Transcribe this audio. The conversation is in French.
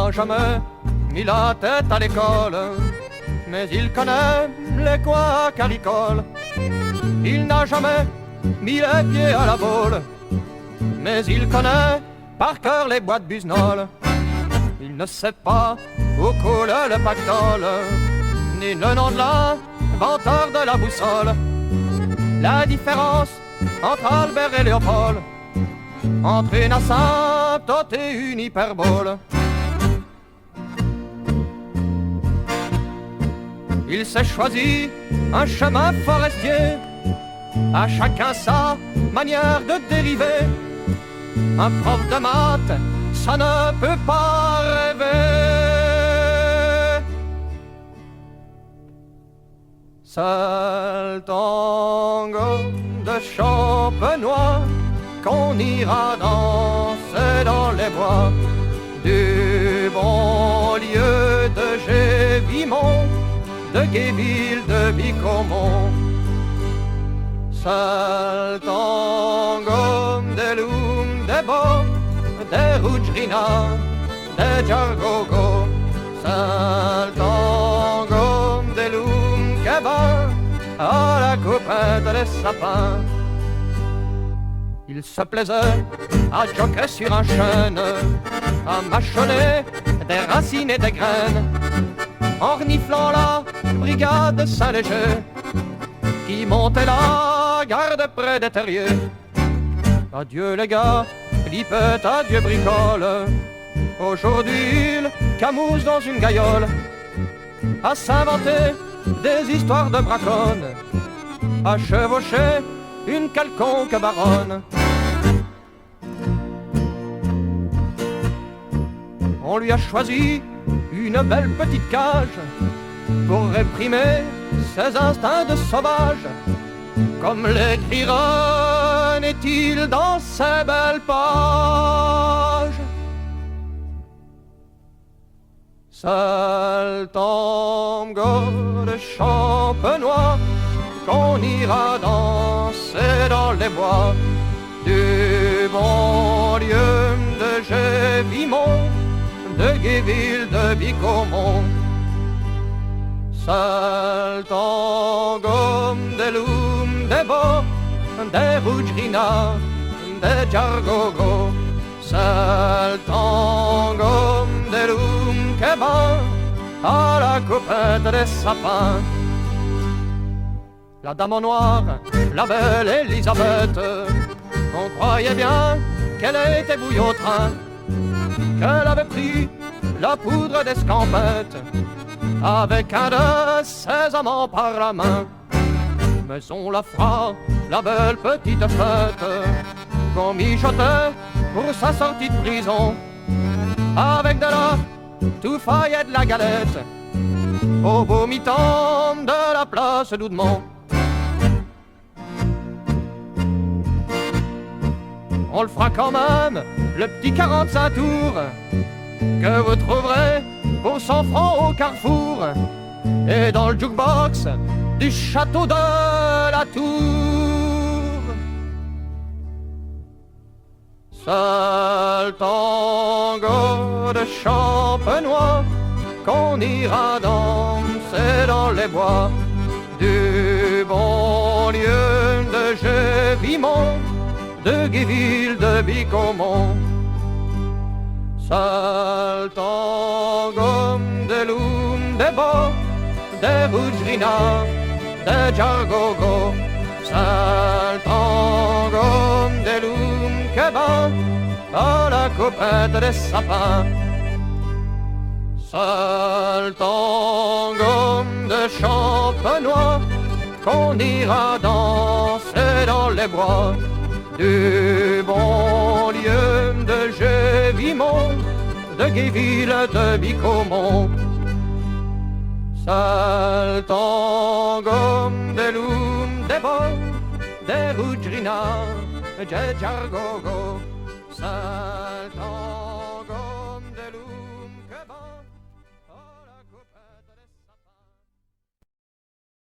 n'a jamais mis la tête à l'école, mais il connaît les coins caricoles. Il n'a jamais mis les pieds à la boule, mais il connaît par cœur les bois de Busnol. Il ne sait pas où coule le pactole, ni le nom de l'inventeur de la boussole. La différence entre Albert et Léopold, entre une asymptote et une hyperbole. Il s'est choisi un chemin forestier, à chacun sa manière de dériver. Un prof de maths, ça ne peut pas rêver. Seul tango de Champenois qu'on ira danser dans les bois du banlieue de Gévimont, de Guéville, de Bicomont. Seul tango de Loum, de Bo, de Rudrina, de Djargogo. Seul tango de Loum, Keba, à la coupette des sapins. Il se plaisait à jockey sur un chêne, à mâchonner des racines et des graines, en reniflant la brigade Saint-Léger qui montait la garde près des terriers. Adieu les gars, lipette, adieu bricole. Aujourd'hui il camousse dans une gaillole à s'inventer des histoires de braconne, à chevaucher une quelconque baronne. On lui a choisi une belle petite cage pour réprimer ses instincts de sauvage. Comme l'écrirait-il dans ses belles pages. Seul tango de Champenois qu'on ira danser dans les bois du banlieue de Gévimont, de Guéville, de Bicomont. Seul tango de Loum, de Bo, de Rudrina, de Djargogo. Seul tango de Loum, Keba, à la coupette des sapins. La dame en noir, la belle Elisabeth, on croyait bien qu'elle était bouillie au train, qu'elle avait pris la poudre d'escampette avec un de ses amants par la main. Mais on la fera, la belle petite fête, qu'on mijotait pour sa sortie de prison, avec de la touffaille et de la galette, au beau mi-temps de la place d'Oudemont. On le fera quand même, le petit 45 tours, que vous trouverez pour 100 francs au carrefour, et dans le jukebox du château de la Tour. Seul tango de Champenois qu'on ira danser dans les bois du banlieue de Gévimont, de Guéville, de Bicomont. Seul tango de Loum, de Bo, de Rudrina, de Djargogo. Seul tango de Loum, Keba, à la coupette des sapins. Seul tango de Champenois qu'on ira danser dans les bois du banlieue de Gévimont, de Guéville, de Bicomont. Seul tango de Loum, de Bo, de Rudrina, de Djargogo. Seul tango